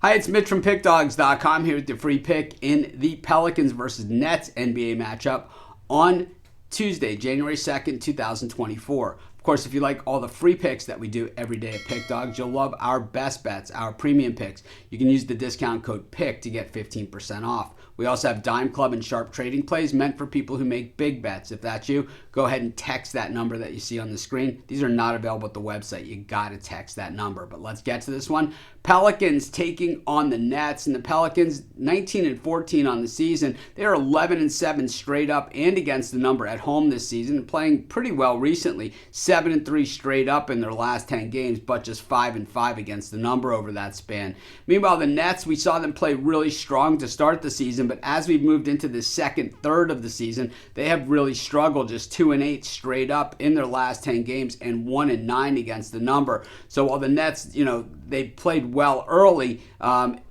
Hi, it's Mitch from Pickdawgz.com here with the free pick in the Pelicans versus Nets NBA matchup on Tuesday, January 2nd, 2024. Of course, if you like all the free picks that we do every day at Pickdawgz, you'll love our best bets, our premium picks. You can use the discount code PICK to get 15% off. We also have Dime Club and Sharp Trading Plays meant for people who make big bets. If that's you, go ahead and text that number that you see on the screen. These are not available at the website. You got to text that number. But let's get to this one. Pelicans taking on the Nets, and the Pelicans 19-14 on the season. They're 11-7 straight up and against the number at home this season, playing pretty well recently. 7-3 straight up in their last 10 games, but just 5-5 against the number over that span. Meanwhile, the Nets, we saw them play really strong to start the season, but as we've moved into the second third of the season, they have really struggled, just 2-8 straight up in their last 10 games and 1-9 against the number. So while the Nets, they played well early,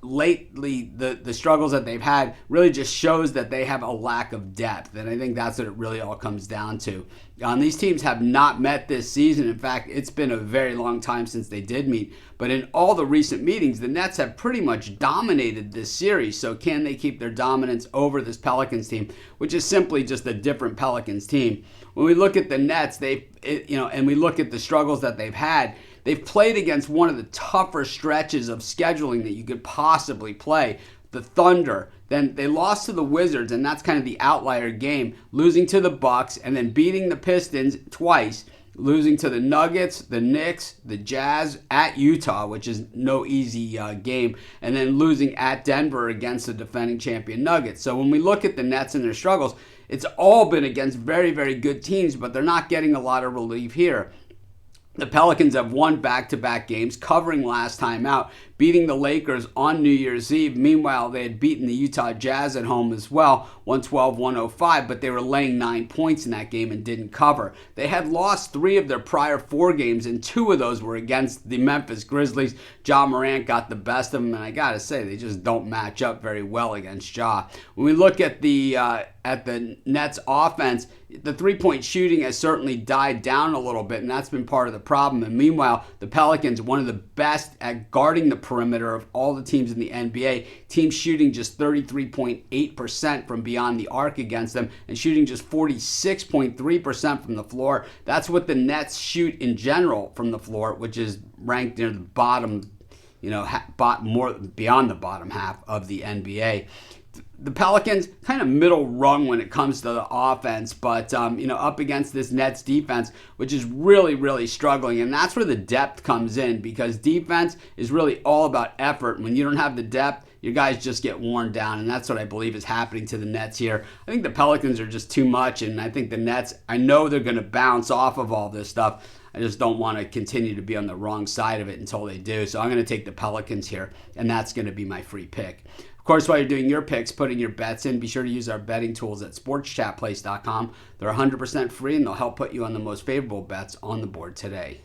lately the struggles that they've had really just shows that they have a lack of depth, and I think that's what it really all comes down to. These teams have not met this season. In fact, it's been a very long time since they did meet. But in all the recent meetings, the Nets have pretty much dominated this series. So can they keep their dominance over this Pelicans team, which is simply just a different Pelicans team? When we look at the Nets, and we look at the struggles that they've had, they've played against one of the tougher stretches of scheduling that you could possibly play. The Thunder, then they lost to the Wizards, and that's kind of the outlier game, losing to the Bucks, and then beating the Pistons twice, losing to the Nuggets, the Knicks, the Jazz, at Utah, which is no easy game, and then losing at Denver against the defending champion Nuggets. So when we look at the Nets and their struggles, it's all been against very, very good teams, but they're not getting a lot of relief here. The Pelicans have won back-to-back games, covering last time out, beating the Lakers on New Year's Eve. Meanwhile, they had beaten the Utah Jazz at home as well, 112-105, but they were laying 9 points in that game and didn't cover. They had lost 3 of their prior 4 games, and 2 of those were against the Memphis Grizzlies. Ja Morant got the best of them, and I gotta say, they just don't match up very well against Ja. When we look at the Nets offense, the three-point shooting has certainly died down a little bit, and that's been part of the problem. And meanwhile, the Pelicans, one of the best at guarding the perimeter of all the teams in the NBA, teams shooting just 33.8% from beyond the arc against them and shooting just 46.3% from the floor. That's what the Nets shoot in general from the floor, which is ranked near the bottom, more beyond the bottom half of the NBA. The Pelicans, kind of middle rung when it comes to the offense, but, up against this Nets defense, which is really, really struggling. And that's where the depth comes in, because defense is really all about effort. When you don't have the depth, your guys just get worn down, and that's what I believe is happening to the Nets here. I think the Pelicans are just too much, and I think the Nets, I know they're going to bounce off of all this stuff. I just don't want to continue to be on the wrong side of it until they do. So I'm going to take the Pelicans here, and that's going to be my free pick. Of course, while you're doing your picks, putting your bets in, be sure to use our betting tools at sportschatplace.com. They're 100% free, and they'll help put you on the most favorable bets on the board today.